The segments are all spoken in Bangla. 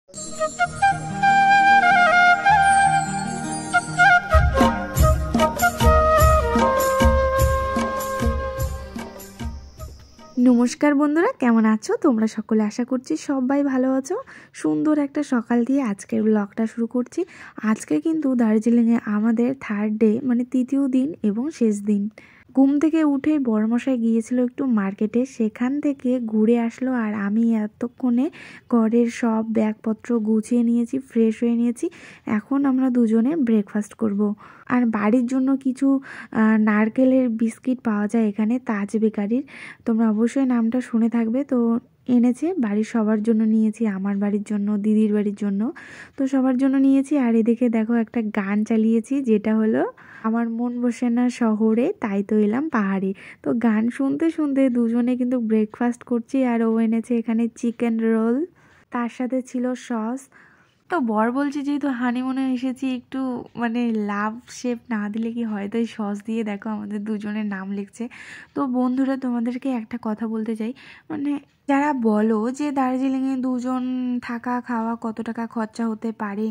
নমস্কার বন্ধুরা, কেমন আছো তোমরা সকলে? আশা করছি সবাই ভালো আছো। সুন্দর একটা সকাল দিয়ে আজকের ব্লগটা শুরু করছি। আজকে কিন্তু দার্জিলিংয়ে আমাদের থার্ড ডে, মানে তৃতীয় দিন এবং শেষ দিন। ঘুম থেকে উঠে বড়মশাই গিয়েছিল একটু মার্কেটে, সেখান থেকে ঘুরে আসলো আর আমি এতক্ষণে ঘরের সব ব্যাগপত্র গুছিয়ে নিয়েছি, ফ্রেশ হয়ে নিয়েছি। এখন আমরা দুজনে ব্রেকফাস্ট করব। আর বাড়ির জন্য কিছু নারকেলের বিস্কিট পাওয়া যায় এখানে, তাজ বেকারির। তোমরা অবশ্যই নামটা শুনে থাকবে। তো এনেছে বাড়ির সবার জন্য নিয়েছি, আমার বাড়ির জন্য, দিদির বাড়ির জন্য, তো সবার জন্য নিয়েছি। আর এদিকে দেখো একটা গান চালিয়েছি, যেটা হলো আমার মন বসে না শহরে, তাই তো এলাম পাহাড়ে। তো গান শুনতে শুনতে দুজনে কিন্তু ব্রেকফাস্ট করছি। আর ও এনেছে এখানে চিকেন রোল, তার সাথে ছিল সস। তো বর বলছে যেহেতু হানিমুনে এসেছি, একটু মানে লাভ শেপ না দিলে কি হয়, তাই সস দিয়ে দেখো আমাদের দুজনের নাম লিখছে। তো বন্ধুরা, তোমাদেরকে একটা কথা বলতে চাই, মানে যারা বলো যে দার্জিলিংয়ে দুজন থাকা খাওয়া কত টাকা খরচা হতে পারে,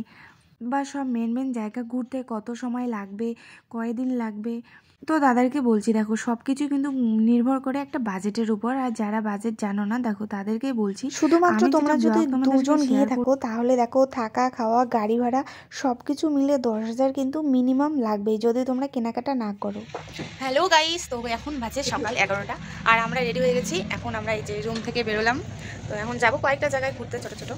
বা সব মেন মেন জায়গা ঘুরতে কত সময় লাগবে, কয়দিন লাগবে, তো দাদারকে বলছি দেখো সব কিছু কিন্তু নির্ভর করে একটা বাজেটের উপর। আর যারা বাজেট জানো না, দেখো তাদেরকেই বলছি, শুধুমাত্র তোমরা যদি দুজন গিয়ে থাকো তাহলে দেখো থাকা খাওয়া গাড়ি ভাড়া সব কিছু মিলে 10,000 কিন্তু মিনিমাম লাগবে যদি তোমরা কেনাকাটা না করো। হ্যালো গাইস, তো এখন বাজে সকাল 11টা আর আমরা রেডি হয়ে গেছি। এখন আমরা এই যে রুম থেকে বেরোলাম, তো এখন যাবো কয়েকটা জায়গায় ঘুরতে, ছোট ছোট।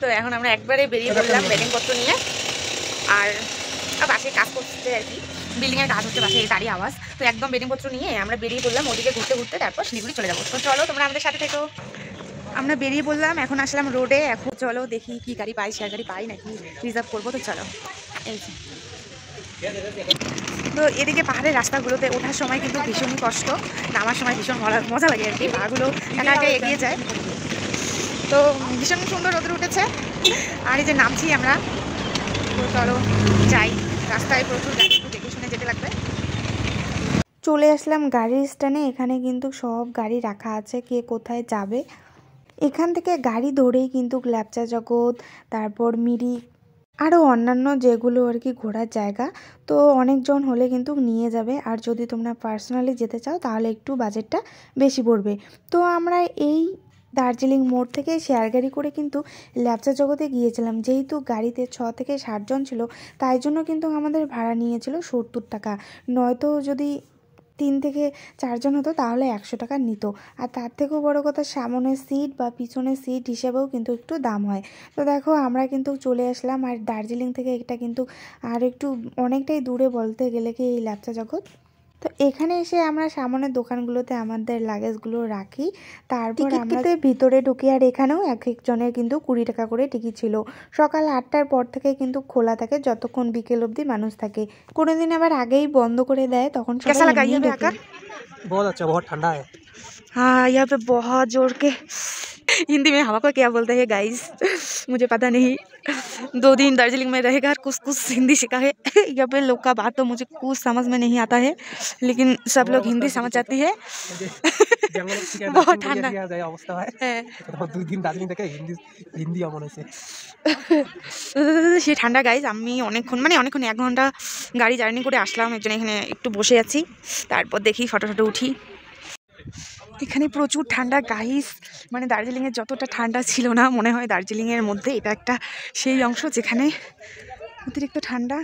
তো এখন আমরা একবারে বেরিয়ে পড়লাম ব্যাগিংপত্র নিয়ে। আর বাসে কাজ করতে আর কি, বিল্ডিংয়ের কাজ হচ্ছে, বাসে গাড়ি আওয়াজ। তো একদম ব্যাগিংপত্র নিয়ে আমরা বেরিয়ে পড়লাম ওদিকে ঘুরতে ঘুরতে, তারপর শিলিগুড়ি চলে যাবো। তো চলো তোমরা আমাদের সাথে থেকো। আমরা বেরিয়ে পড়লাম, এখন আসলাম রোডে। এখন চলো দেখি কি গাড়ি পাই, শেয়ার গাড়ি পাই নাকি রিজার্ভ করবো। তো চলো, এই তো এদিকে পাহাড়ের রাস্তাগুলোতে ওঠার সময় কিন্তু ভীষণই কষ্ট, নামার সময় ভীষণ মজা লাগে আর কি। পাগুলো একা একা এগিয়ে যায়। তো ভীষণ সুন্দর রোদে উঠেছে আর এই যে নামছি আমরা। তো চলো যাই, রাস্তায় প্রচুর গাড়ি, একটু দেখে শুনে যেতে লাগবে। চলে আসলাম গাড়ির স্ট্যান্ডে। এখানে কিন্তু সব গাড়ি রাখা আছে, কে কোথায় যাবে। এখান থেকে গাড়ি ধরেই কিন্তু ল্যাপচা জগৎ, তারপর মিরিক, আরও অন্যান্য যেগুলো আর কি ঘোরার জায়গা, তো অনেকজন হলে কিন্তু নিয়ে যাবে। আর যদি তোমরা পার্সোনালি যেতে চাও তাহলে একটু বাজেটটা বেশি পড়বে। তো আমরা এই দার্জিলিং মোড় থেকে শেয়ার গাড়ি করে কিন্তু ল্যাপচা জগতে গিয়েছিলাম। যেহেতু গাড়িতে 6 থেকে 7 জন ছিল, তাই জন্য কিন্তু আমাদের ভাড়া নিয়েছিল 70 টাকা। নয়তো যদি 3 থেকে 4 জন হতো তাহলে 100 টাকা নিত। আর তার থেকেও বড় কথা, সামনের সিট বা পিছনের সিট হিসেবেও কিন্তু একটু দাম হয়। তো দেখো আমরা কিন্তু চলে আসলাম। আর দার্জিলিং থেকে এটা কিন্তু আর একটু অনেকটাই দূরে বলতে গেলে কি এই ল্যাপচা জগৎ। তো এখানে এসে আমরা সামনের দোকানগুলোতে আমাদের লাগেজগুলো রাখি, তারপর আমরা ভিতরে ঢুকি। আর এখানেও এক একজনের কিন্তু 20 টাকা করে টিকিট ছিল। সকাল 8টার পর থেকে কিন্তু খোলা থাকে, যতক্ষণ বিকেল অবধি মানুষ থাকে। কোনোদিন আবার আগেই বন্ধ করে দেয়, তখন बहुत अच्छा, बहुत ठंडा है। हाँ, यहाँ पे बहुत जोर के हिंदी में हवा को क्या बोलते हैं गाइस, मुझे पता नहीं। 2 दिन दार्जिलिंग में रहेगा, कुछ कुछ हिंदी सीखा है। यहाँ पे लोग का बात तो मुझे कुछ समझ में नहीं आता है, लेकिन सब लोग हिंदी समझ जाती है। बहुत ठंडा অবস্থা হয়, 2 দিন দার্জিলিং থেকে হিন্দি মনে হচ্ছে। সে ঠান্ডা গাইজ। আমি অনেকক্ষণ 1 ঘন্টা গাড়ি জার্নি করে আসলাম, এর জন্য এখানে একটু বসে আছি, তারপর দেখি ফটো উঠি। এখানে প্রচুর ঠান্ডা গাইস, মানে দার্জিলিংয়ের যতটা ঠান্ডা ছিল না, মনে হয় দার্জিলিংয়ের মধ্যে এটা একটা সেই অংশ যেখানে অতিরিক্ত ঠান্ডা।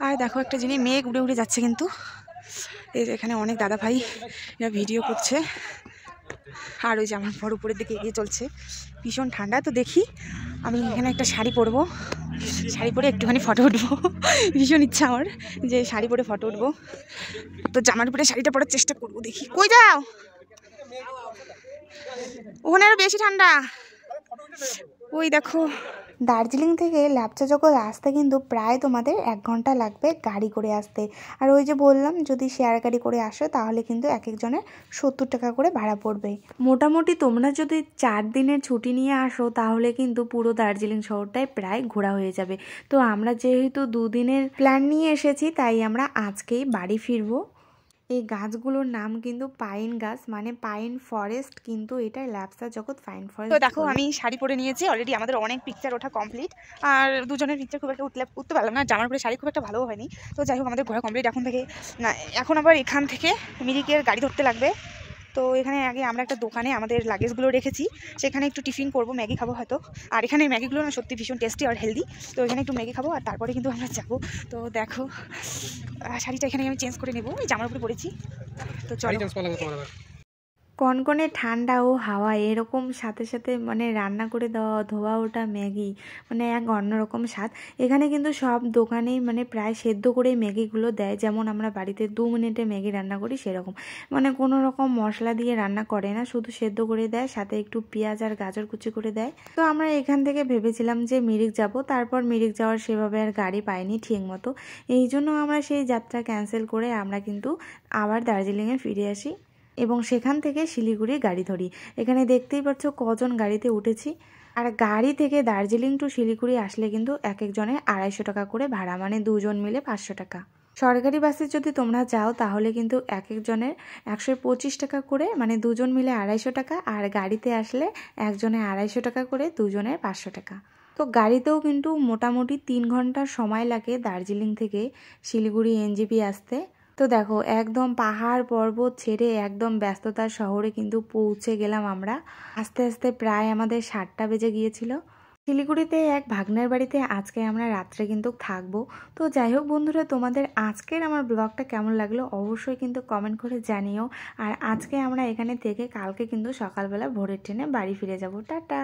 আর দেখো একটা জিনিস, মেঘ উড়ে উড়ে যাচ্ছে কিন্তু। এই যে এখানে অনেক দাদা ভাই এরা ভিডিও করছে, আর ওই যে আমার বড় উপরের দিকে এগিয়ে চলছে। ভীষণ ঠান্ডা। তো দেখি আমি এখানে একটা শাড়ি পরবো, শাড়ি পরে একটুখানি ফটো উঠবো। ভীষণ ইচ্ছা আমার যে শাড়ি পরে ফটো উঠবো। তো জামার উপরে শাড়িটা পরার চেষ্টা করবো, দেখি। কই যাও? ওখানে আরো বেশি ঠান্ডা। ওই দেখো, দার্জিলিং থেকে ল্যাপচা জগৎ আসতে কিন্তু প্রায় তোমাদের 1 ঘন্টা লাগবে গাড়ি করে আসতে। আর ওই যে বললাম, যদি শেয়ার গাড়ি করে আসো তাহলে কিন্তু এক একজনের 70 টাকা করে ভাড়া পড়বে। মোটামুটি তোমরা যদি 4 দিনের ছুটি নিয়ে আসো তাহলে কিন্তু পুরো দার্জিলিং শহরটাই প্রায় ঘোরা হয়ে যাবে। তো আমরা যেহেতু 2 দিনের প্ল্যান নিয়ে এসেছি, তাই আমরা আজকেই বাড়ি ফিরবো। এই গাছগুলোর নাম কিন্তু পাইন গাছ, মানে পাইন ফরেস্ট, কিন্তু এটা ল্যাপসা জগৎ পাইন ফরেস্ট। তো দেখো আমি শাড়ি পরে নিয়েছি অলরেডি, আমাদের অনেক পিকচার ওঠা কমপ্লিট, আর দুজনের পিকচার খুব একটা উঠতে পারলাম না, জামার পরে শাড়ি খুব একটা ভালো হয়নি। তো যাই হোক আমাদের ঘোরা কমপ্লিট এখন থেকে। না এখন আবার এখান থেকে মিরিকের গাড়ি ধরতে লাগবে। তো এখানে আগে আমরা একটা দোকানে আমাদের লাগেজগুলো রেখেছি, সেখানে একটু টিফিন করবো, ম্যাগি খাবো হয়তো। আর এখানে ম্যাগিগুলো না সত্যি ভীষণ টেস্টি আর হেলদি। তো এখানে একটু ম্যাগি খাবো আর তারপরে কিন্তু আমরা যাবো। তো দেখো শাড়িটা এখানে আমি চেঞ্জ করে নেবো, এই জামার উপরে পরেছি। তো চলো। কনকনে ঠান্ডা ও হাওয়া এরকম সাথে সাথে মানে রান্না করে দেওয়া ধোয়া ওটা ম্যাগি, মানে এক অন্যরকম স্বাদ। এখানে কিন্তু সব দোকানেই মানে প্রায় সেদ্ধ করে ম্যাগিগুলো দেয়, যেমন আমরা বাড়িতে 2 মিনিটে ম্যাগি রান্না করি সেরকম, মানে কোনো রকম মশলা দিয়ে রান্না করে না, শুধু সেদ্ধ করে দেয়, সাথে একটু পেঁয়াজ আর গাজর কুচি করে দেয়। তো আমরা এখান থেকে ভেবেছিলাম যে মিরিক যাব, তারপর মিরিক যাওয়ার সেভাবে আর গাড়ি পাইনি ঠিক মতো, এই জন্য আমরা সেই যাত্রা ক্যান্সেল করে আমরা কিন্তু আবার দার্জিলিংয়ে ফিরে আসি এবং সেখান থেকে শিলিগুড়ি গাড়ি ধরি। এখানে দেখতেই পাচ্ছ কজন গাড়িতে উঠেছি। আর গাড়ি থেকে দার্জিলিং টু শিলিগুড়ি আসলে কিন্তু এক একজনের 250 টাকা করে ভাড়া, মানে 2 জন মিলে 500 টাকা। সরকারি বাসে যদি তোমরা যাও তাহলে কিন্তু এক একজনের 125 টাকা করে, মানে 2 জন মিলে 250 টাকা, আর গাড়িতে আসলে একজনে 250 টাকা করে, 2 জনের 500 টাকা। তো গাড়িতেও কিন্তু মোটামুটি 3 ঘন্টার সময় লাগে দার্জিলিং থেকে শিলিগুড়ি এনজেপি আসতে। তো দেখো একদম পাহাড় পর্বত ছেড়ে একদম ব্যস্ততার শহরে কিন্তু পৌঁছে গেলাম আমরা। আস্তে আস্তে প্রায় আমাদের 7টা বেজে গিয়েছিল। শিলিগুড়িতে এক ভাগ্নের বাড়িতে আজকে আমরা রাত্রে কিন্তু থাকবো। তো যাই হোক বন্ধুরা, তোমাদের আজকের আমার ব্লগটা কেমন লাগলো অবশ্যই কিন্তু কমেন্ট করে জানিও। আর আজকে আমরা এখানে থেকে কালকে কিন্তু সকালবেলা ভোরের ট্রেনে বাড়ি ফিরে যাব। টাটা।